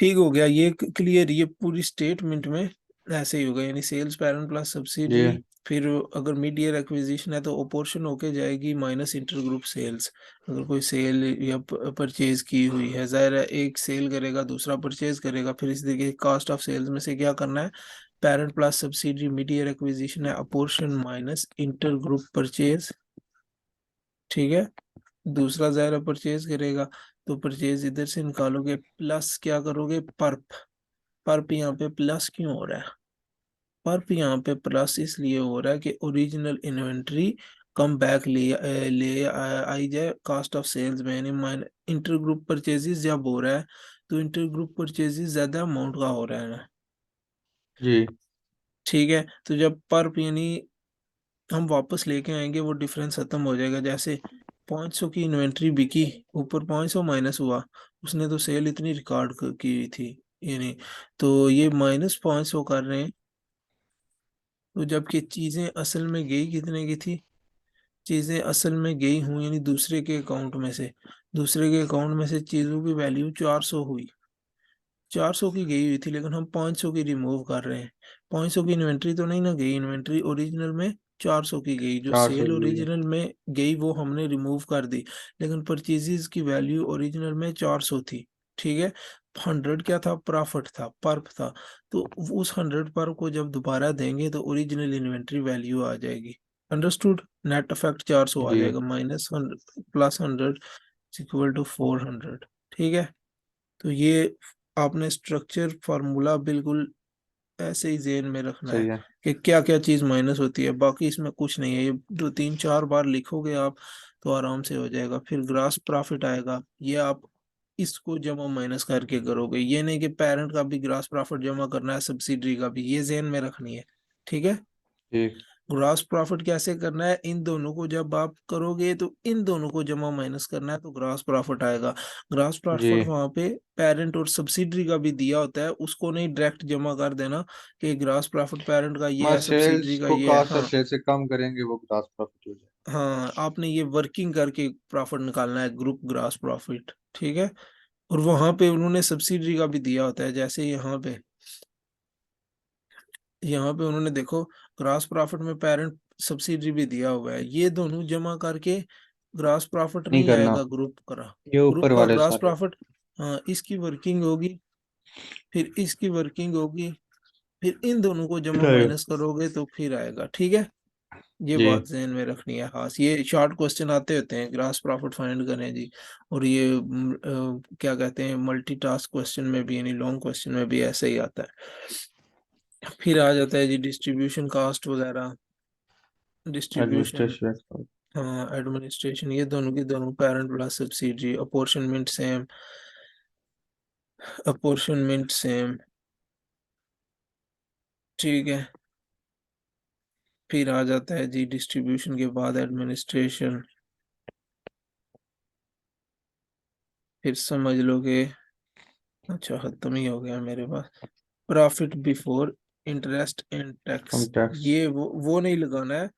ठीक हो गया ये क्लियर। ये पूरी स्टेटमेंट में ऐसे ही होगा, यानी सेल्स पैरेंट प्लस जी सब्सिडरी। फिर अगर मिड ईयर एक्विजिशन है तो ओपोर्शन होके जाएगी माइनस इंटर ग्रुप सेल्स। अगर कोई सेल या परचेज की हुई है, जाहिर है एक सेल करेगा दूसरा परचेज करेगा, फिर इस तरीके कास्ट ऑफ सेल्स में से क्या करना है, parent plus subsidiary mid year acquisition है, apportion minus intergroup purchase. ठीक है, दूसरा ज़ायरा परचेज करेगा तो परचेज इधर से निकालोगे, प्लस क्या करोगे, पर्प। पर्प यहाँ पे प्लस क्यों हो रहा है, पर्प यहाँ पे प्लस इसलिए हो रहा है कि original inventory come back I जाए कास्ट ऑफ सेल्स में, यानी माइन इंटर ग्रुप परचेजेस जब हो रहा है तो इंटर ग्रुप परचेजेस ज्यादा अमाउंट का हो रहा है ना। जी ठीक है, तो जब पर्प यानी हम वापस लेके आएंगे वो डिफरेंस खत्म हो जाएगा। जैसे 500 की इन्वेंट्री बिकी, ऊपर 500 माइनस हुआ, उसने तो सेल इतनी रिकॉर्ड की थी, यानी तो ये -500 कर रहे हैं। तो जबकि चीजें असल में गई कितने की थी, चीजें असल में गई हुई यानी दूसरे के अकाउंट में से, दूसरे के अकाउंट में से चीजों की वैल्यू 400 हुई, 400 की गई हुई थी, लेकिन हम 500 की रिमूव कर रहे हैं। 500 की इन्वेंट्री तो नहीं ना गई, इन्वेंट्री ओरिजिनल में 400 की गई, जो 400 सेल की हुई है। ओरिजिनल में गई वो हमने रिमूव कर दी, लेकिन परचेजेस की वैल्यू ओरिजिनल में 400 थी। ठीक है, 100 क्या था, प्रॉफिट था, पर्प था। तो उस 100 पर को जब दोबारा देंगे तो ओरिजिनल इन्वेंट्री वैल्यू आ जाएगी। अंडरस्टूड, नेट इफेक्ट 400 आ जी जाएगा, -100 +100 इक्वल टू 400। ठीक है, तो ये आपने स्ट्रक्चर फार्मूला बिल्कुल ऐसे ही जेन में रखना है सही है। कि क्या क्या चीज माइनस होती है, बाकी इसमें कुछ नहीं है। ये 2 3 4 बार लिखोगे आप तो आराम से हो जाएगा। फिर ग्रास प्रॉफिट आएगा, ये आप इसको जमा माइनस करके करोगे, ये नहीं कि पेरेंट का भी ग्रास प्रॉफिट जमा करना है, सब्सिडरी का भी, ये जेन में रखनी है। ठीक है, ठीक। ग्रॉस प्रॉफिट कैसे करना है, इन दोनों को जब आप करोगे तो इन दोनों को जमा माइनस करना है तो ग्रॉस प्रॉफिट आएगा। ग्रॉस जी प्रॉफिट वहां पे पेरेंट और सब्सिडरी का भी दिया होता है, उसको नहीं डायरेक्ट जमा कर देना कि ग्रॉस प्रॉफिट पेरेंट का ये मैं है सेल्स सब्सिडरी का को ये है। कास्ट ऑफ हाँ, सेल से कम करेंगे वो ग्रास प्रॉफिट हो जाए। हाँ आपने ये वर्किंग करके प्रॉफिट निकालना है, ग्रुप ग्रॉस प्रॉफिट। ठीक है, और वहां पे उन्होंने सब्सिडरी का भी दिया होता है, जैसे यहाँ पे उन्होंने देखो ग्रास प्रॉफिट में पेरेंट सब्सिडी भी दिया हुआ है, ये दोनों जमा करके ग्रास प्रॉफिट नहीं नहीं करना, आएगा ग्रुप का। ये ग्रुप ऊपर का वाले ग्रास सारे। प्रॉफिट, हाँ इसकी वर्किंग होगी, फिर इसकी वर्किंग होगी, फिर इन दोनों को जमा फिर आएगा। माइनस करोगे तो फिर आएगा। ठीक है, ये जी बात ध्यान में रखनी है। हाँ, ये शॉर्ट क्वेश्चन आते होते हैं, ग्रास प्रॉफिट फाइंड करें जी, और ये क्या कहते हैं मल्टीटास्क क्वेश्चन में भी, यानी लॉन्ग क्वेश्चन में भी ऐसे ही आता है। फिर आ जाता है जी डिस्ट्रीब्यूशन कास्ट वगैरह, डिस्ट्रीब्यूशन, एडमिनिस्ट्रेशन। हाँ एडमिनिस्ट्रेशन, ये दोनों की दोनों parent plus subsidy, apportionment same, apportionment same. ठीक है, फिर आ जाता है जी डिस्ट्रीब्यूशन के बाद एडमिनिस्ट्रेशन। फिर समझ लो कि अच्छा खत्म ही हो गया मेरे पास, profit before interest and come tax. Tax. ये वो नहीं लगाना है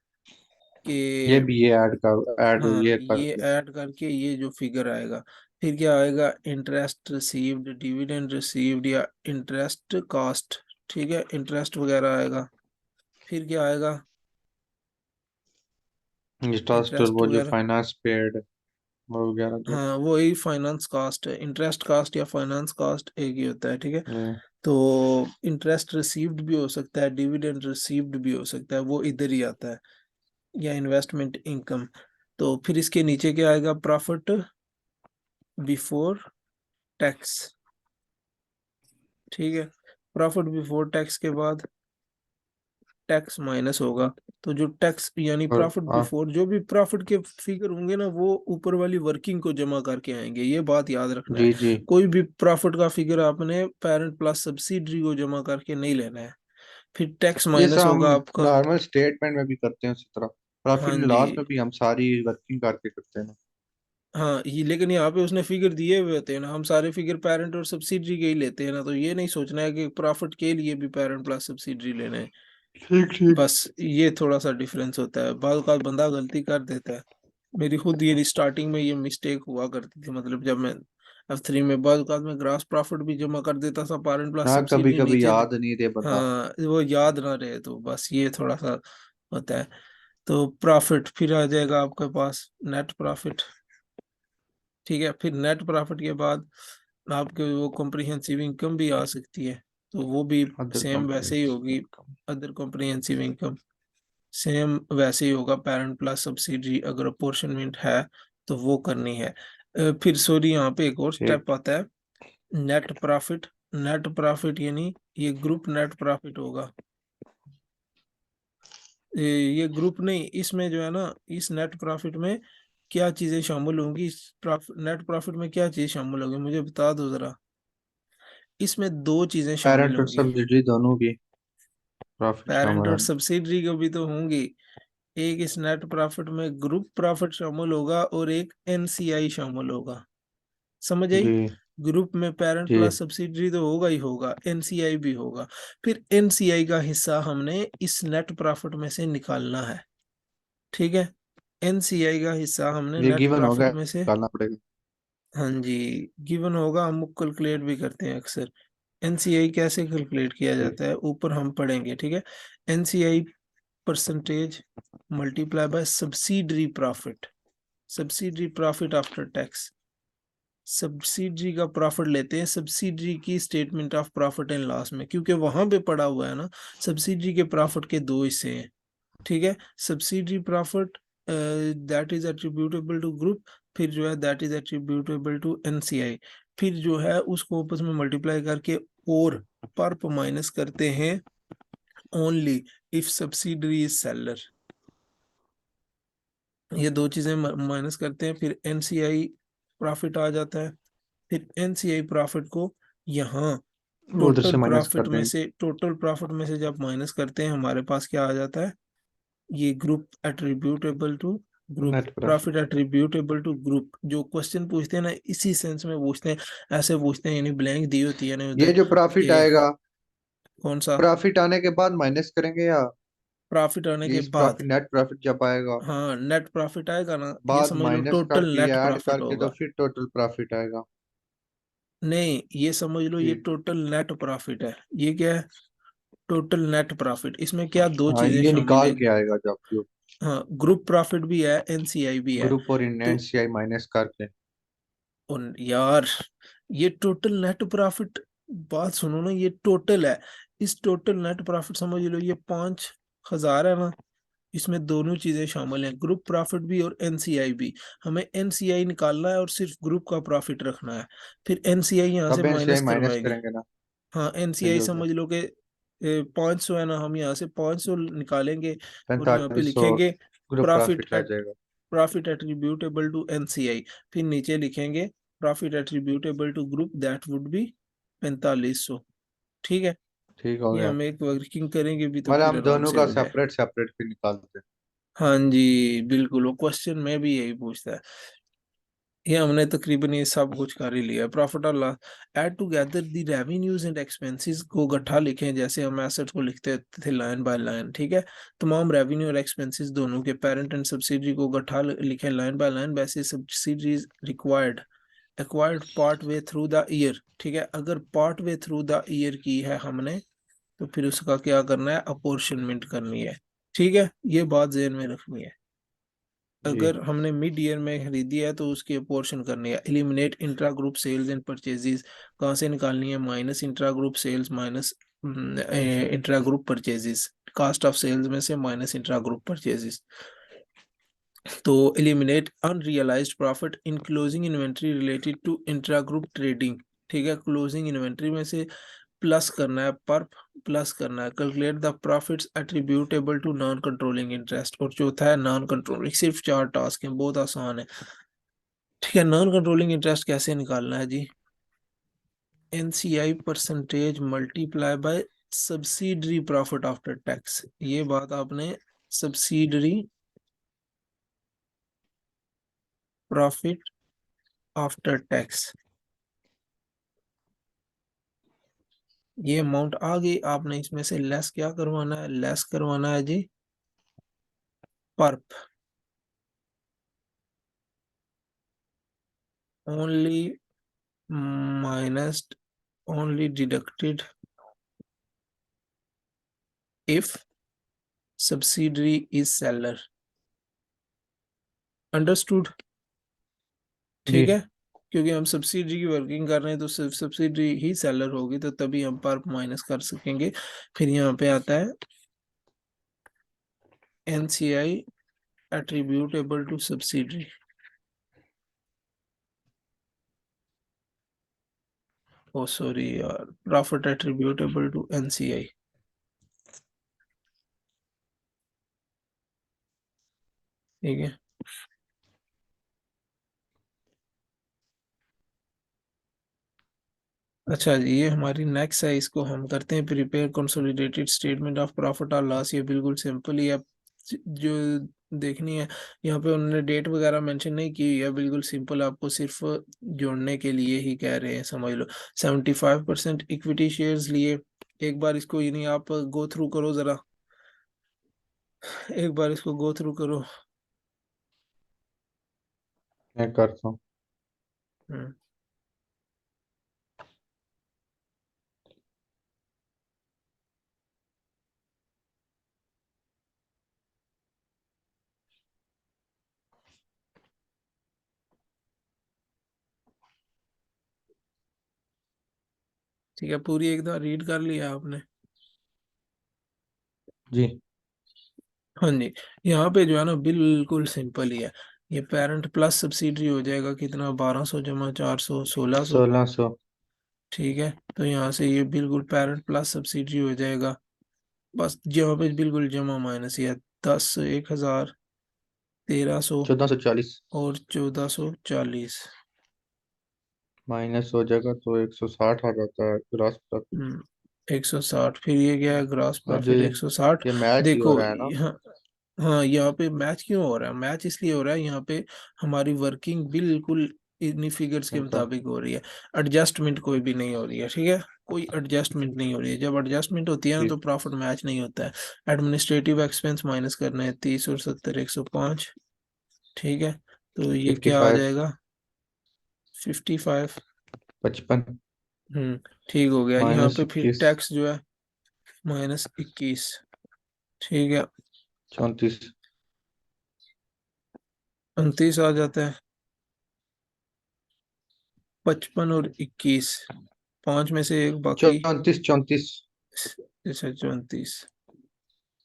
ये कि, भी ये ऐड कर, ऐड हाँ ये ये करके। ऐड करके ये जो फिगर आएगा, फिर क्या आएगा, इंटरेस्ट रिसीव्ड, डिविडेंड रिसीव्ड, या इंटरेस्ट कॉस्ट। ठीक है, इंटरेस्ट वगैरह आएगा। फिर क्या आएगा, इंटरेस्ट और इंटरेस्ट वो जो वगैरह, फाइनेंस पेड वो वगैरह जो। हाँ वही फाइनेंस कॉस्ट है, इंटरेस्ट कॉस्ट या फाइनेंस कॉस्ट एक ही होता है। ठीक है, ये तो इंटरेस्ट रिसीव्ड भी हो सकता है, डिविडेंड रिसीव्ड भी हो सकता है, वो इधर ही आता है, या इन्वेस्टमेंट इनकम। तो फिर इसके नीचे क्या आएगा, प्रॉफिट बिफोर टैक्स। ठीक है, प्रॉफिट बिफोर टैक्स के बाद टैक्स माइनस होगा, तो जो टैक्स यानी और प्रॉफिट हाँ। बिफोर जो भी प्रॉफिट के फिगर होंगे ना वो ऊपर वाली वर्किंग को जमा करके आएंगे, ये बात याद रखना है। जी जी। कोई भी प्रॉफिट का फिगर आपने पेरेंट प्लस सब्सिडरी को जमा करके नहीं लेना है। फिर टैक्स ये सब माइनस हम होगा आपका। नॉर्मल स्टेटमेंट में भी करते हैं उसी तरह, हाँ प्रॉफिट एंड जी, लॉस में भी हम सारी वर्किंग करके करते हैं ना। हाँ ये लेकिन यहाँ पे उसने फिगर दिए हुए होते हैं ना, हम सारे फिगर पेरेंट और सब्सिडरी के ही लेते हैं ना, तो ये नहीं सोचना है कि प्रॉफिट के लिए भी पेरेंट प्लस सब्सिडरी लेना है। ठीक ठीक। बस ये थोड़ा सा डिफरेंस होता है, बाद का बंदा गलती कर देता है। मेरी खुद ये स्टार्टिंग में ये मिस्टेक हुआ करती थी, मतलब जब मैं F3 में बाद औकात में ग्रास प्रॉफिट भी जमा कर देता था पेरेंट प्लस हाँ, कभी सब्सिडी कभी नीचे। याद नहीं दे बंदा। हाँ वो याद ना रहे तो बस ये थोड़ा सा होता है। तो प्रॉफिट फिर आ जाएगा आपके पास नेट प्रॉफिट। ठीक है, फिर नेट प्रॉफिट के बाद आपके वो कॉम्प्रिहेंसिव इनकम भी आ सकती है, तो वो भी अदर सेम वैसे ही कॉम्प्रिहेंसिव होगी। Income. Other comprehensive income same वैसे ही होगा, पेरेंट प्लस सब्सिडी अगर अपोर्शनमेंट है तो वो करनी है। फिर सॉरी यहाँ पे एक और ठीक। स्टेप आता है, नेट प्रॉफिट। नेट प्रॉफिट यानी ये ग्रुप नेट प्रॉफिट होगा। ये ग्रुप नहीं, इसमें जो है ना, इस नेट प्रॉफिट में क्या चीजें शामिल होंगी, इस नेट प्रॉफिट में क्या चीज शामिल होगी मुझे बता दो जरा। इसमें दो चीजें शामिल पेरेंट और होंगी। सब्सिडी दोनों की प्रॉफिट पेरेंट शामिल और है। सब्सिडरी का भी तो होंगी। एक इस नेट प्रॉफिट में ग्रुप प्रॉफिट शामिल होगा और एक एनसीआई शामिल होगा। समझ आई? जी ग्रुप में पेरेंट जी। प्लस सब्सिडरी तो होगा ही होगा, एनसीआई भी होगा। फिर एनसीआई का हिस्सा हमने इस नेट प्रॉफिट में से निकालना है। ठीक है, एनसीआई का हिस्सा हमने ये नेट गिवन हो गया, प्रॉफिट में से, निकालना पड़ेगा। हाँ जी, गिवन होगा, हम कैलकुलेट भी करते हैं अक्सर। एनसीआई कैसे कैलकुलेट किया जी जाता है ऊपर हम पढ़ेंगे। ठीक है, NCI percentage multiply by subsidiary profit, subsidiary profit after tax. Subsidiary का प्रॉफिट लेते हैं सब्सिडरी की statement of profit and loss में, क्योंकि वहां पे पड़ा हुआ है ना, सब्सिडरी के प्रॉफिट के दो हिस्से हैं। ठीक है, subsidiary profit that is attributable to group, फिर जो है that is attributable to NCI. फिर जो है उसको आपस में मल्टीप्लाई करके और परप माइनस करते हैं only if subsidiary is seller. ये दो चीजें माइनस करते हैं, फिर एनसीआई प्रॉफिट आ जाता है। फिर एनसीआई प्रॉफिट को यहाँ वो उधर टोटल से माइनस प्रॉफिट कर में देंगे। से, टोटल प्रॉफिट में से जब माइनस करते हैं हमारे पास क्या आ जाता है, ये group attributable to group, net profit profit. Attributable to group. जो क्वेश्चन पूछते हैं ना इसी सेंस में पूछते हैं, ऐसे पूछते हैं, यानी ब्लैंक दी होती है ना ये उधर जो प्रॉफिट कि आएगा, कौन सा प्रॉफिट आने के बाद माइनस करेंगे या प्रॉफिट आने ये के इस बाद। प्रॉफिट नेट प्रॉफिट जब आएगा हाँ नेट प्रॉफिट आएगा ना, ये बाद समझ लो माइनस टोटल करके नेट या ऐड प्रॉफिट करके तो होगा। फिर टोटल प्रॉफिट आएगा। नहीं ये समझ लो ये ठीक। टोटल नेट प्रॉफिट है। ये क्या है, टोटल नेट प्रॉफिट। इसमें क्या दो हाँ, चीजें ये शामिल निकाल है। के आएगा जब जो हाँ ग्रुप प्रॉफिट भी है, एनसीआई भी है। ग्रुप और तो एनसीआई माइनस करके। उन यार, ये टोटल नेट प्रॉफिट, बात सुनो ना, ये टोटल है। इस टोटल नेट प्रॉफिट समझ लो ये 5,000 है ना, इसमें दोनों चीजें शामिल हैं, ग्रुप प्रॉफिट भी और एनसीआई भी। हमें एनसीआई निकालना है और सिर्फ ग्रुप का प्रॉफिट रखना है। फिर एनसीआई यहाँ से तब एनसीआई माइनस माइनस करवाएंगे। करेंगे ना। हाँ सही एनसीआई हो गया। समझ लो कि 500 है ना, हम यहाँ से 500 निकालेंगे और यहाँ पे 4500 लिखेंगे ग्रुप प्रॉफिट प्रॉफिट आ एट, जाएगा। Profit attributable to NCI. फिर नीचे लिखेंगे profit attributable to group, that would be 4500। ठीक है, ठीक हो ये गया। हम एक वर्किंग करेंगे भी तो मतलब फिर हम आराम दोनों से का हो जाए। सेपरेट सेपरेट फिर निकालते हैं। हाँ जी बिल्कुल, वो क्वेश्चन में भी यही पूछता है। ये हमने तकरीबन ये सब कुछ कर ही लिया। प्रॉफिट और loss, add together the revenues and expenses को इकट्ठा लिखें, जैसे हम एसेट्स को लिखते थे लाइन बाय लाइन। ठीक है, तमाम रेवेन्यू और एक्सपेंसेस दोनों के, पेरेंट एंड सब्सिडरी को इकट्ठा लिखें लाइन बाय लाइन। वैसे subsidiaries required acquired part way through the year. ठीक है, अगर part way through the year की है हमने, तो फिर उसका क्या करना है, अपोर्शनमेंट करनी है। ठीक है, ये बात ज़हन में रखनी है। जी अगर हमने मिड ईयर में खरीदी है तो उसकी पोर्शन करनी है। Eliminate intra group sales and purchases, कहाँ से निकालनी है, minus intra group sales minus intra group purchases, cost of sales में से माइनस इंट्रा ग्रुप परचेजेस। तो eliminate unrealised profit in closing inventory related to intra group trading. ठीक है, closing inventory में से प्लस करना है, पर प्लस करना है। Calculate the profits attributable to non controlling interest. और चौथा है नॉन कंट्रोलिंग, सिर्फ 4 टास्क हैं, बहुत आसान है। ठीक है, नॉन कंट्रोलिंग इंटरेस्ट कैसे निकालना है जी, NCI percentage multiply by subsidiary profit after tax. ये बात आपने, सब्सिडरी प्रॉफिट आफ्टर टैक्स, ये अमाउंट आ गई, आपने इसमें से लेस क्या करवाना है, लेस करवाना है जी PURP, only minus only deducted if subsidiary is seller. Understood? जी ठीक है, क्योंकि हम सब्सिडी की वर्किंग कर रहे हैं तो सिर्फ सब्सिडी ही सेलर होगी, तो तभी हम पर माइनस कर सकेंगे। फिर यहाँ पे आता है NCI attributable to subsidiary। Oh sorry यार, प्रॉफिट attributable to एनसीआई। ठीक है, अच्छा जी, ये हमारी नेक्स्ट है, इसको हम करते हैं prepare consolidated statement of profit और लॉस। ये बिल्कुल सिंपल ही है, जो देखनी है। यहाँ पे उन्होंने डेट वगैरह मेंशन नहीं की है, बिल्कुल सिंपल, आपको सिर्फ जोड़ने के लिए ही कह रहे हैं, समझ लो। 75% इक्विटी शेयर्स लिए। एक बार इसको यानी आप गो थ्रू करो जरा, एक बार इसको गो थ्रू करो। मैं करता हूँ। हम्म, ठीक है, पूरी एक बार रीड कर लिया आपने? जी हाँ जी, यहाँ पे जो है ना बिल्कुल सिंपल ही है। ये पेरेंट प्लस सब्सिडरी हो जाएगा कितना, 1200 जमा 400, 1600। 1600। ठीक है, तो यहाँ से ये बिल्कुल पेरेंट प्लस सब्सिडरी हो जाएगा। बस यहाँ पे बिल्कुल जमा माइनस ये 10, 1000, 1300 1440 और 1440। माइनस हो जाएगा तो 160 आ जाता है ग्रॉस प्रॉफिट। 160, फिर ये क्या है, ग्रॉस और जो प्रॉफिट 160। ये मैच ही हो देखो रहा है ना। यहाँ, हाँ यहाँ पे मैच क्यों हो रहा है, मैच इसलिए हो रहा है, यहाँ पे हमारी वर्किंग बिल्कुल इन्हीं फिगर्स के अच्छा मुताबिक हो रही है। एडजस्टमेंट कोई भी नहीं हो रही है, ठीक है, कोई एडजस्टमेंट नहीं हो रही है। जब एडजस्टमेंट होती है ना तो ठीक। प्रॉफिट मैच नहीं होता है। एडमिनिस्ट्रेटिव एक्सपेंस माइनस करना है, 30 और 70 105। ठीक है, तो ये फिफ्टी क्या आ फाइव जाएगा, 55। 55 ठीक हो गया। यहाँ माइनस पे फिर 21। टैक्स जो है -21। ठीक है, 34। 29 आ जाता है। 55 और 21, पांच में से एक बाकी। 34 34 जैसे 34,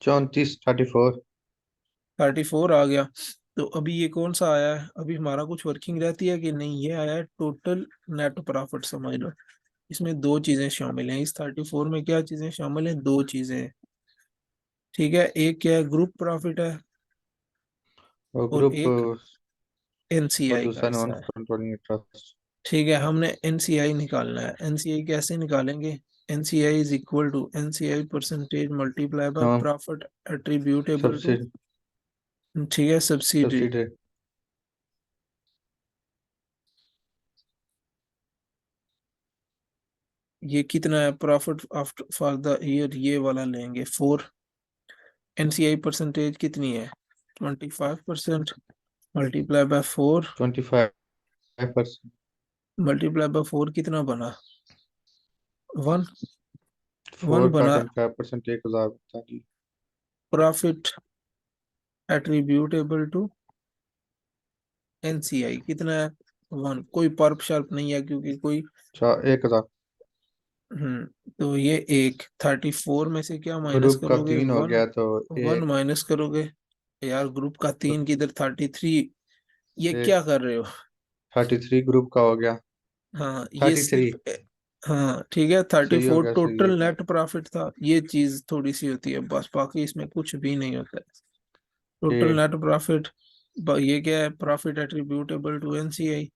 34 34। 34 आ गया। तो अभी ये कौन सा आया है, अभी हमारा कुछ वर्किंग रहती है कि नहीं, ये आया है टोटल नेट प्रॉफिट, समझ लो। इसमें दो चीजें शामिल हैं, इस 34 में क्या चीजें शामिल हैं, दो चीजें हैं। ठीक है, एक क्या है, ग्रुप प्रॉफिट है, और और ग्रुप एक और एनसीआई का दूसरा नॉन हिस्सा है। Controlling interest. ठीक है, हमने एनसीआई निकालना है। एनसीआई कैसे निकालेंगे, NCI is equal to NCI percentage multiply by हाँ प्रॉफिट एट्रीब्यूटेबल टू, सब्सिडी ठीक है, सब्सिडरी। सब्सिडी। ये कितना है profit after for the year, ये वाला लेंगे 4। एनसीआई परसेंटेज कितनी है, 25%, मल्टीप्लाई बाय 4। 25%। मल्टीप्लाई बाय 4 कितना बना, 1। 1 4 का बना। 25% 1000 होता है। प्रॉफिट एट्रीब्यूटेबल टू एनसीआई कितना है, 1। कोई पर्प शर्प नहीं है क्योंकि कोई, 1000। तो ये एक 34 में से क्या माइनस ग्रुप का करोगे, 3 हो वन। गया तो वन एक। माइनस करोगे, यार ग्रुप का तो 3 किधर, 33। ये एक क्या कर रहे हो, 33 ग्रुप का हो गया। हाँ ये 33 सिर्फ हाँ ठीक है, थर्टी सही हो फोर गया सही हो टोटल गया। नेट प्रॉफिट था। ये चीज थोड़ी सी होती है बस, बाकी इसमें कुछ भी नहीं होता है। टोटल ठीक। नेट प्रॉफिट, ये क्या है, प्रॉफिट एट्रीब्यूटेबल टू एनसीआई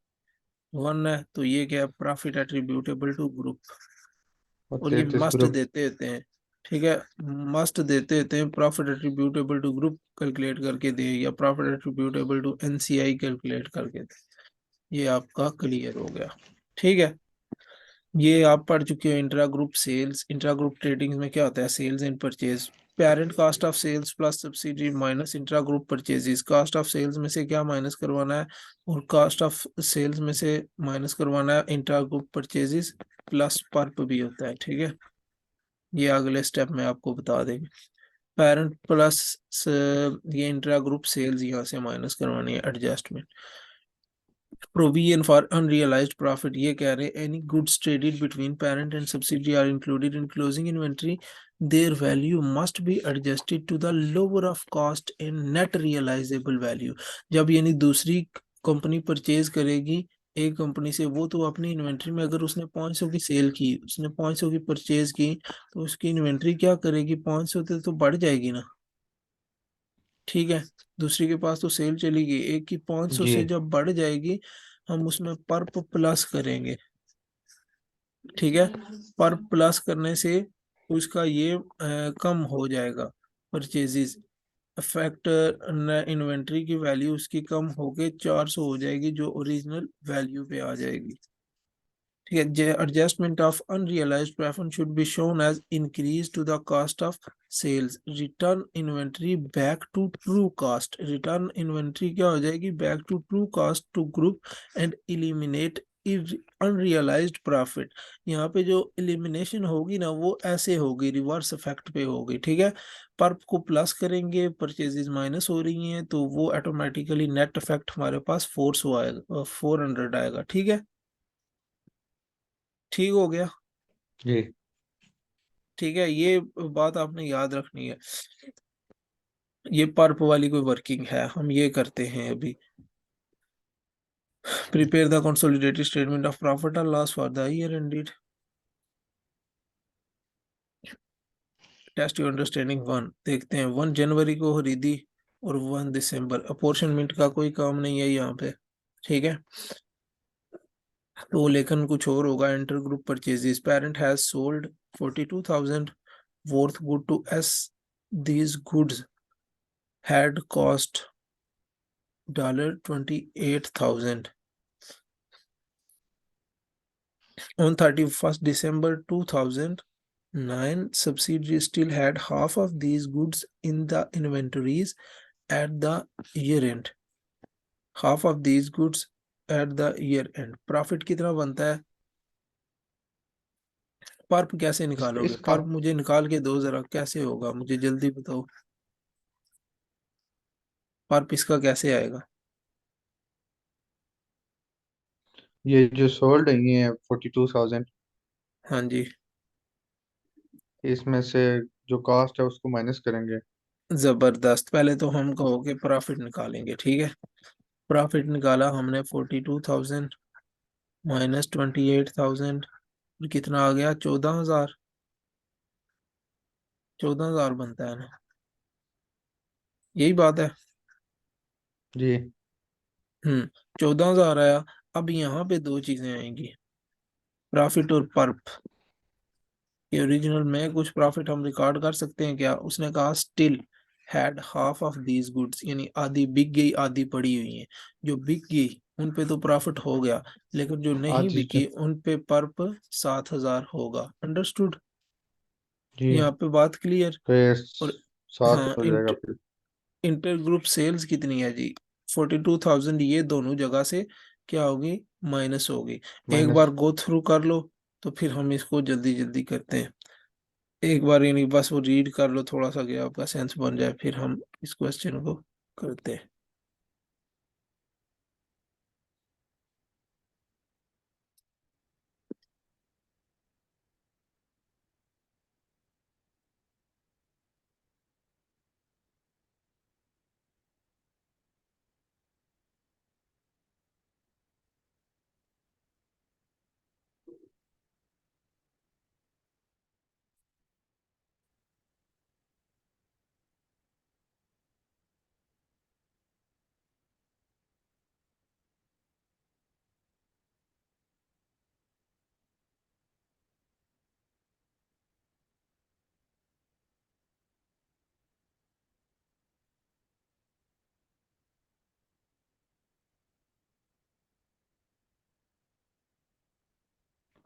1 है, तो ये क्या है, प्रॉफिट एट्रीब्यूटेबल टू ग्रुप। और और ये 33 मस्ट ग्रुप। देते होते हैं, ठीक है, मस्ट देते होते हैं, profit attributable to group calculate करके दे, या profit attributable to NCI calculate करके दे। ये आपका क्लियर हो गया, ठीक है। ये आप पढ़ चुके हो intra group sales. Intra group trading में क्या होता है, sales and purchase. Parent cost of sales plus subsidy minus intra group purchases, cost of sales में से क्या माइनस करवाना है, और कास्ट ऑफ सेल्स में से माइनस करवाना है intra group purchases plus pulp भी होता है, ठीक है। ये अगले स्टेप में आपको बता देंगे। पेरेंट प्लस ये इंट्रा ग्रुप सेल्स यहाँ से माइनस करवानी है, adjustment. Provision for unrealised profit, ये कह रहे हैं any goods traded between parent and subsidy are included in closing inventory, their value must be adjusted to the lower of cost in net realisable value. जब यानी दूसरी company purchase करेगी एक company से, वो तो अपनी इन्वेंट्री में अगर उसने 500 की सेल की, उसने 500 की परचेज की, तो उसकी इन्वेंट्री क्या करेगी, 500 तो बढ़ जाएगी ना, ठीक है। दूसरी के पास तो सेल चली गई, एक की 500 जी से जब बढ़ जाएगी, हम उसमें पर प्लस करेंगे, ठीक है। पर प्लस करने से उसका ये कम हो जाएगा परचेजेस, अफेक्ट इन्वेंट्री की वैल्यू उसकी कम होके 400 हो जाएगी, जो ओरिजिनल वैल्यू पे आ जाएगी, ठीक है। Adjustment of unrealised profit should be shown as increase to the cost of sales, return inventory back to true cost, return inventory क्या हो जाएगी, back to true cost to group and eliminate unrealised profit. यहाँ पे जो elimination होगी ना, वो ऐसे होगी, रिवर्स इफेक्ट पे होगी, ठीक है। पर को प्लस करेंगे, परचेजेस माइनस हो रही हैं, तो वो ऑटोमेटिकली नेट इफेक्ट हमारे पास 400 आएगा, 400 आएगा, ठीक है। ठीक हो गया, जी ठीक है। ये बात आपने याद रखनी है, ये पर्प वाली कोई वर्किंग है, हम ये करते हैं अभी। Prepare the consolidated statement of profit और loss for the year ended, test your understanding 1, देखते हैं 1 जनवरी को खरीदी और 1 दिसंबर, अपॉर्चनमेंट का कोई काम नहीं है यहाँ पे, ठीक है। तो लेकिन कुछ और होगा, inter group purchases, parent has sold 42,000 worth good to S, these goods had cost $28,000 on 31st December 2009. Subsidiary still had half of these goods in the inventories at the year end, half of these goods at the year end। Profit कितना बनता है, pulp कैसे निकालोगे, इसका pulp मुझे निकाल के दो जरा, कैसे होगा मुझे जल्दी बताओ, पर्प इसका कैसे आएगा। ये जो सोल्ड है ये 42,000, हाँ जी, इसमें से जो कॉस्ट है उसको माइनस करेंगे। जबरदस्त, पहले तो हम कहोगे प्रॉफिट निकालेंगे, ठीक है। प्रॉफिट निकाला हमने 42,000 माइनस 28,000, कितना आ गया, 14,000, 14,000 बनता है ना, यही बात है। जी 14,000 आया। अब यहाँ पे दो चीजें आएंगी, प्रॉफिट और पर्प। ये ओरिजिनल में कुछ प्रॉफिट हम रिकॉर्ड कर सकते हैं क्या, उसने कहा still had half of these goods, यानी आधी बिक गई आधी पड़ी हुई है, जो बिक गई उन पे तो प्रॉफिट हो गया, लेकिन जो नहीं आज बिकी उन पे पर्प 7,000 होगा, अंडरस्टूड। जी यहाँ पे बात क्लियर। तो ये और 7 हाँ, हो जाएगा फिर। इंटर ग्रुप सेल्स कितनी है जी, 42,000, ये दोनों जगह से क्या होगी, माइनस होगी। एक माइनस। बार गो थ्रू कर लो, तो फिर हम इसको जल्दी जल्दी करते हैं, एक बार यानी बस वो रीड कर लो थोड़ा सा, कि आपका सेंस बन जाए, फिर हम इस क्वेश्चन को करते हैं।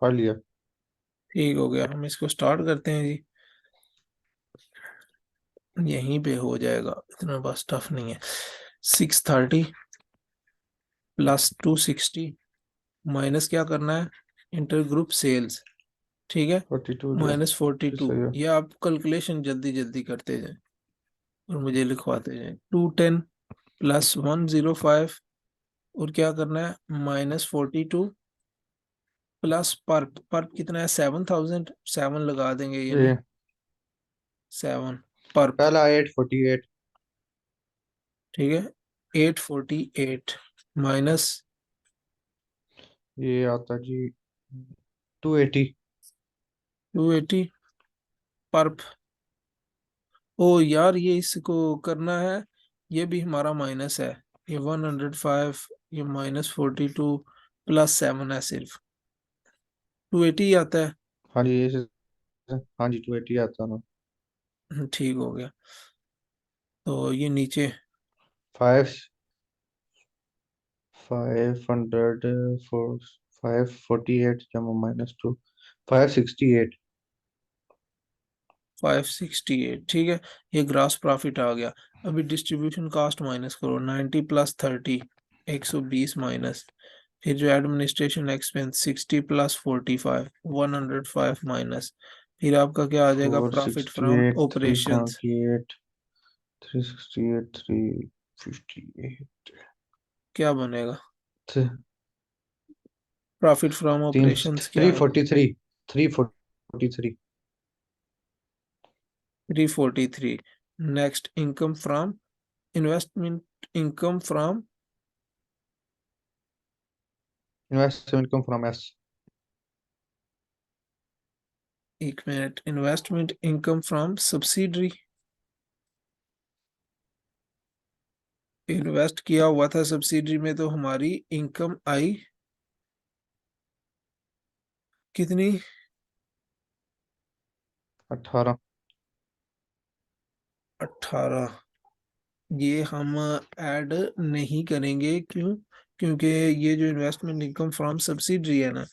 पढ़ लिया। ठीक हो गया, हम इसको स्टार्ट करते हैं जी। यहीं पे हो जाएगा, इतना बस टफ नहीं है। 630 प्लस 260 माइनस क्या करना है, इंटर ग्रुप सेल्स, ठीक है, 42 जो -42। सही है। ये आप कैलकुलेशन जल्दी जल्दी करते जाएं और मुझे लिखवाते जाएं। 210 प्लस 105 और क्या करना है, -42 प्लस पर्प, पर्प कितना है, 7000, 7 लगा देंगे, यानी ये 7 पर्प, पहला 848। ठीक है। 848 माइनस ये आता जी 280। 280 पर्प। ओ यार, ये इसको करना है, ये भी हमारा माइनस है, ये 105, ये -42 प्लस 7 है, सिर्फ 280 आता है। हाँ जी हाँ जी 280 आता ना। ठीक हो गया। तो ये नीचे 5 500 फोर 548 जमा -2 568। 568, ठीक है। ये ग्रास प्रॉफिट आ गया। अभी डिस्ट्रीब्यूशन कास्ट माइनस करो, 90 प्लस 30, 120 माइनस, फिर जो एडमिनिस्ट्रेशन एक्सपेंस 60 प्लस 45, 105 माइनस, फिर आपका क्या आ जाएगा, प्रॉफिट फ्रॉम 468 ऑपरेशंस, 328 368 358 क्या बनेगा, प्रॉफिट फ्रॉम तीन ऑपरेशंस क्या थ्री आएगा, forty three 343। 343। Next, income from investment, income from, investment income from S. एक minute, investment income from subsidiary, invest किया हुआ था सब्सिडरी में, तो हमारी इनकम आई कितनी, 18। 18। ये हम ऐड नहीं करेंगे, क्यों, क्योंकि ये जो इन्वेस्टमेंट इनकम फ्रॉम सब्सिडरी है ना,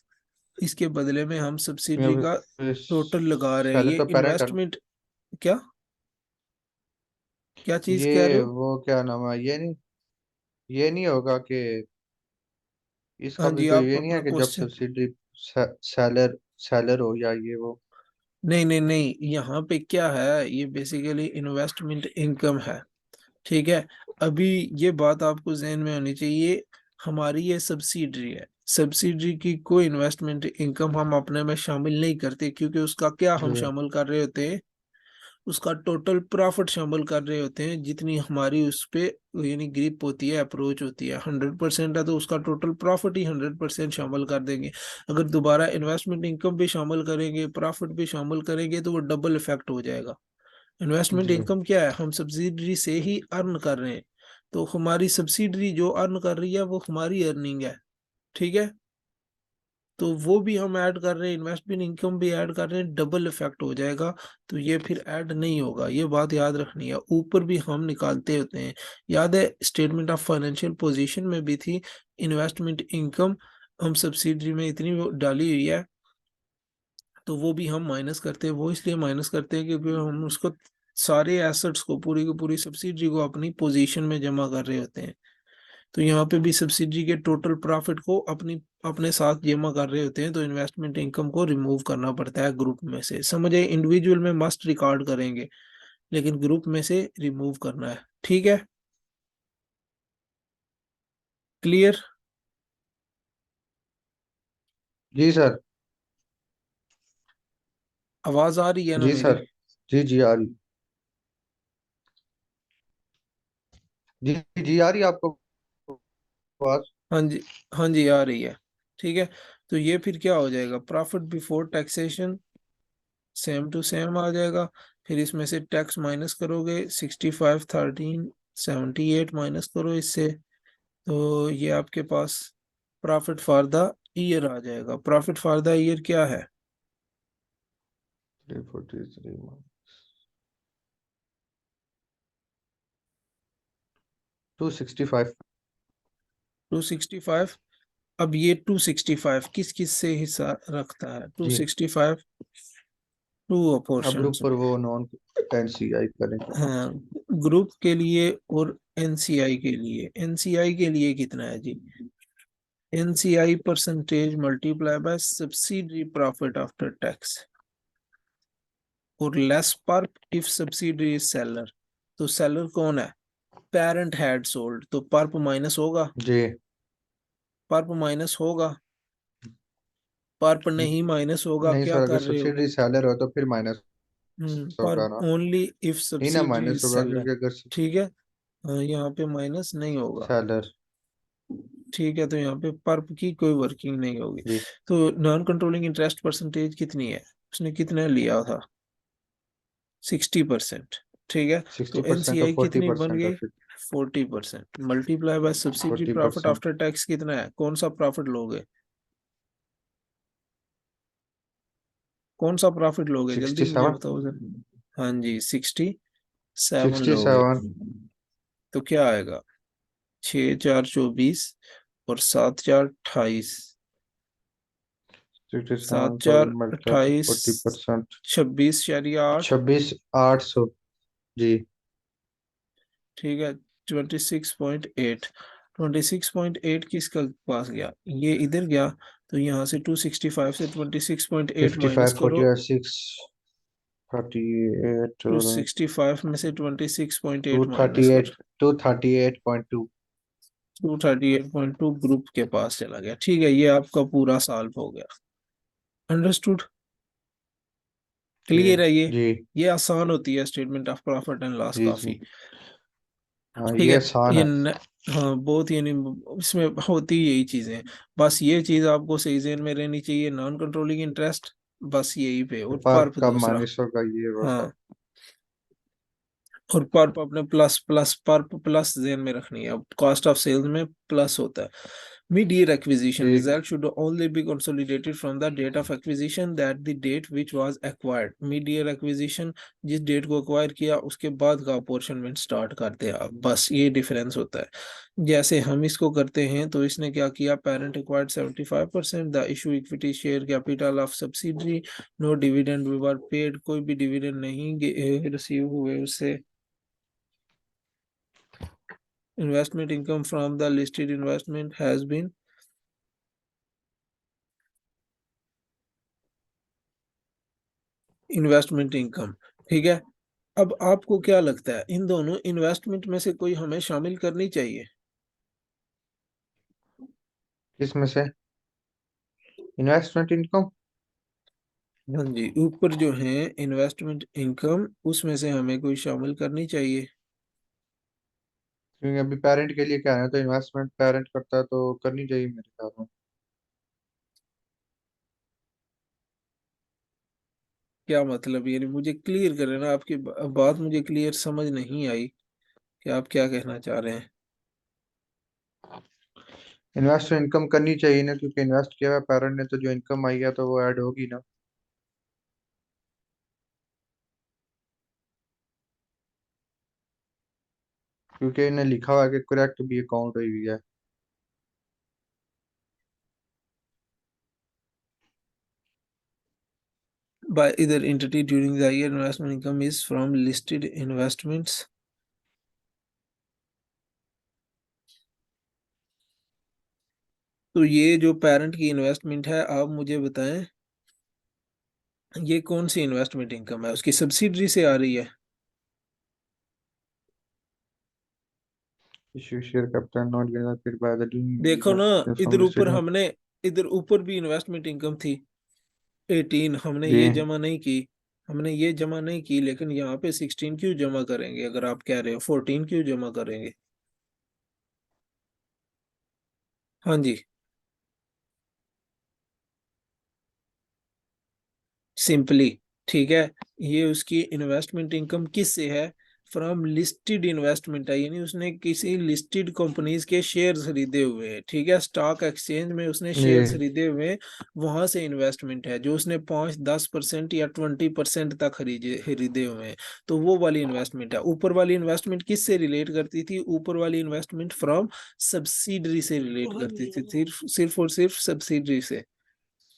इसके बदले में हम सब्सिडरी का टोटल लगा रहे हैं, पहले ये तो पेरेंट है ना। इन्वेस्टमेंट, क्या, क्या चीज कह रहे ये हो। वो क्या नाम है, ये नहीं होगा कि इसका हाँ भी जी, कोई आप ये नहीं है अपना कि जब क्वेश्चन, सब्सिडी सेलर सेलर हो या ये वो। नहीं नहीं नहीं, यहाँ पे क्या है, ये बेसिकली इन्वेस्टमेंट इनकम है, ठीक है। अभी ये बात आपको जहन में होनी चाहिए, हमारी ये सब्सिडरी है, सब्सिडरी की कोई इन्वेस्टमेंट इनकम हम अपने में शामिल नहीं करते, क्योंकि उसका क्या हम जी शामिल कर रहे होते हैं, उसका टोटल प्रॉफिट शामिल कर रहे होते हैं, जितनी हमारी उस पे यानी ग्रिप होती है, अप्रोच होती है, 100% है तो उसका टोटल प्रॉफिट ही 100% शामिल कर देंगे। अगर दोबारा इन्वेस्टमेंट इनकम भी शामिल करेंगे, प्रॉफिट भी शामिल करेंगे, तो वो डबल इफेक्ट हो जाएगा। इन्वेस्टमेंट जी इनकम क्या है, हम सब्सिडरी से ही अर्न कर रहे हैं, तो हमारी सब्सिडरी जो अर्न कर रही है वो हमारी अर्निंग है, ठीक है। तो वो भी हम ऐड कर रहे हैं, इन्वेस्टमेंट इनकम भी ऐड कर रहे हैं, डबल इफेक्ट हो जाएगा, तो ये फिर ऐड नहीं होगा, ये बात याद रखनी है। ऊपर भी हम निकालते होते हैं, याद है स्टेटमेंट ऑफ फाइनेंशियल पोजीशन में भी थी, इन्वेस्टमेंट इनकम हम सब्सिडरी में इतनी डाली हुई है, तो वो भी हम माइनस करते हैं, वो इसलिए माइनस करते हैं क्योंकि हम उसको सारे एसेट्स को, पूरी की पूरी सब्सिडरी को अपनी पोजीशन में जमा कर रहे होते हैं, तो यहाँ पे भी सब्सिडरी के टोटल प्रॉफिट को अपनी अपने साथ जमा कर रहे होते हैं, तो इन्वेस्टमेंट इनकम को रिमूव करना पड़ता है ग्रुप में से, समझे, इंडिविजुअल में मस्ट रिकॉर्ड करेंगे, लेकिन ग्रुप में से रिमूव करना है, ठीक है, क्लियर, जी सर। आवाज आ रही है ना जी मेरी। सर। जी जी आ रही। जी जी आ रही आपको आवाज। हाँ जी, हाँ जी आ रही है, ठीक है। तो ये फिर क्या हो जाएगा, profit before taxation same to same आ जाएगा, फिर इसमें से टैक्स माइनस करोगे, 6513 78 माइनस करो इससे, तो ये आपके पास प्रॉफिट फॉर द ईयर आ जाएगा। प्रॉफिट फॉर द ईयर क्या है, 343 265। 265। अब ये 265 किस किस से हिस्सा रखता है, टू जी सिक्सटी फाइव टू अब अपोर्शन। ग्रुप पर वो नॉन एनसीआई करें। हाँ, ग्रुप के लिए और एनसीआई के लिए, एनसीआई के लिए कितना है जी? NCI percentage multiply by subsidiary profit after tax और less PURP if subsidiary is seller. तो सेलर कौन है? पेरेंट हैड सोल्ड, तो पर्प माइनस होगा, जी। पर्प माइनस होगा, पर्प नहीं माइनस होगा, नहीं क्या सर, अगर कर रहे हो? सब्सिडरी सेलर हो तो फिर माइनस होगा पर्प ना। ओनली इफ नहीं ना, सब्सिडरी माइनस इज होगा सेलर। क्योंकि अगर ठीक है, यहाँ पे माइनस नहीं होगा। सेलर। ठीक है, तो यहाँ पे पर्प की कोई वर्किंग नहीं होगी। जी। तो नॉन कंट्रोलिंग इंटरेस्ट परसेंटेज कितनी है? उसने कितना लिया था? 60%। ठीक है, तो 60% और एनसीआई फोर्टी कितनी बन परसेंट है गई? फिर। 40%। Multiply by subsidy forty profit percent after tax कितना है? कौन सा प्रॉफिट लोगे? कौन सा प्रॉफिट लोगे, जल्दी सिक्सटी मुझे सेवन बताओ सर। हाँ जी, 67 सिक्सटी लोगे। सेवन तो क्या आएगा? 6 4 24 और 7 4 28। 67 सात को चार मल्टीप्लाई बाय अट्ठाईस 40%। 26 4 8। 26,800। जी। ठीक है, 26.8। 26.8 किसका पास गया? ये इधर गया। तो यहाँ से 265 से 26.8 माइनस 55 करो। 46 38 टू और सिक्सटी फाइव में से 26.8 माइनस कर। 238 238.2। 238.2 ग्रुप के पास चला गया। ठीक है, ये आपका पूरा सॉल्व हो गया। अंडरस्टूड? जी। क्लियर है ये? जी। ये आसान होती है statement of profit and loss जी। जी। काफी। हाँ, ठीक ये है, आसान ये है। हाँ बहुत, यानी इसमें होती यही चीजें। बस ये चीज आपको सही ज़हन में रहनी चाहिए, नॉन कंट्रोलिंग इंटरेस्ट, बस यही पे, और पर पर्प कब दूसरा। माइनस होगा ये बस हाँ, आप। और पर्प अपने प्लस प्लस पर्प प्लस जेन में रखनी है। अब कॉस्ट ऑफ सेल्स में प्लस होता है। मिड ईयर एक्विजिशन जी। Result should only be consolidated from the date of acquisition that the date which was acquired. Mid year acquisition, जिस डेट को एक्वायर किया उसके बाद का अपॉर्चनमेंट स्टार्ट करते हैं आप, बस ये डिफरेंस होता है। जैसे हम इसको करते हैं, तो इसने क्या किया? Parent acquired 75%, the issue equity share capital of subsidiary, no dividend were paid, कोई भी डिविडेंड नहीं रिसीव हुए उससे। Investment income from the listed investment has been investment income. ठीक है, अब आपको क्या लगता है, इन दोनों इन्वेस्टमेंट में से कोई हमें शामिल करनी चाहिए? किस में से? Investment income. हाँ जी, ऊपर जो है इन्वेस्टमेंट इनकम, उसमें से हमें कोई शामिल करनी चाहिए। क्योंकि अभी पेरेंट के लिए क्या है, तो इन्वेस्टमेंट पेरेंट करता है तो करनी चाहिए मेरे ख्याल में। क्या मतलब, यानी मुझे क्लियर करें ना, आपकी बात मुझे क्लियर समझ नहीं आई कि आप क्या कहना चाह रहे हैं। इन्वेस्ट इनकम करनी चाहिए ना, क्योंकि इन्वेस्ट किया हुआ पेरेंट ने, तो जो इनकम आई है तो वो ऐड होगी ना। क्योंकि इन्हें लिखा हुआ है कि करेक्ट भी अकाउंट हुई हुई है। By either entity during the year, investment income is from listed investments। तो ये जो पेरेंट की इन्वेस्टमेंट है, आप मुझे बताएं, ये कौन सी इन्वेस्टमेंट इनकम है? उसकी सब्सिडरी से आ रही है? Issue share capital not given फिर बाय द देखो ना, फ्रॉम इधर ऊपर लिस्टेड। हमने, इधर ऊपर भी इन्वेस्टमेंट इनकम थी 18, हमने जी। ये जमा नहीं की। हमने ये जमा नहीं की, लेकिन यहाँ पे 16 क्यों जमा करेंगे? अगर आप कह रहे हो 14 क्यों जमा करेंगे? हाँ जी, सिंपली। ठीक है, ये उसकी इन्वेस्टमेंट इनकम किस से है? फ्रॉम लिस्टेड इन्वेस्टमेंट है, यानी उसने किसी लिस्टेड कंपनीज के शेयर खरीदे हुए हैं। ठीक है, स्टॉक एक्सचेंज में उसने शेयर जी। खरीदे हुए हैं, वहां से इन्वेस्टमेंट है, जो उसने 5 10% या 20% तक खरीदे खरीदे हुए हैं। तो वो वाली इन्वेस्टमेंट है। ऊपर वाली इन्वेस्टमेंट किस से रिलेट करती थी? ऊपर वाली इन्वेस्टमेंट फ्रॉम सब्सिडरी से रिलेट करती थी, सिर्फ सिर्फ और सिर्फ सब्सिडरी से।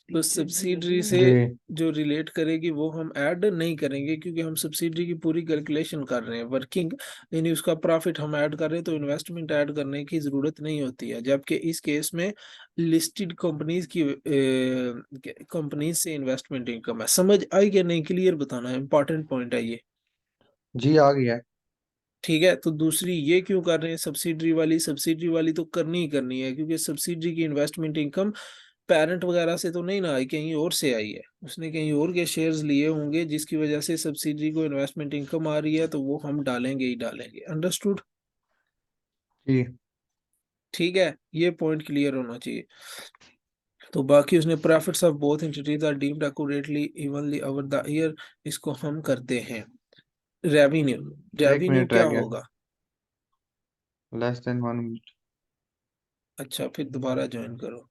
तो सब्सिडरी से जी जो रिलेट करेगी वो हम ऐड नहीं करेंगे, क्योंकि हम सब्सिडरी की पूरी कैलकुलेशन कर रहे हैं वर्किंग, यानी उसका प्रॉफिट हम ऐड कर रहे हैं, तो इन्वेस्टमेंट ऐड करने की जरूरत नहीं होती है। जबकि इस केस में लिस्टेड कंपनीज की कंपनीज से इन्वेस्टमेंट इनकम है। समझ आई कि नहीं? क्लियर बताना है, इंपॉर्टेंट पॉइंट है ये। जी, आ गया। ठीक है, तो दूसरी ये क्यों कर रहे हैं सब्सिडरी वाली? सब्सिडरी वाली तो करनी ही करनी है, क्योंकि सब्सिडरी की इन्वेस्टमेंट इनकम पेरेंट वगैरह से तो नहीं ना आई, कहीं और से आई है। उसने कहीं और के शेयर्स लिए होंगे, जिसकी वजह से सब्सिडरी को इन्वेस्टमेंट इनकम आ रही है, तो वो हम डालेंगे ही डालेंगे। अंडरस्टूड? जी। ठीक है, ये पॉइंट क्लियर होना चाहिए। तो बाकी उसने profits of both entities are deemed accurately evenly over the year, इसको हम करते हैं। रेवेन्यू, एक रेवेन्यू मिनट क्या रह गया। होगा? Less than 1 minute. अच्छा, फिर दोबारा ज्वाइन करो।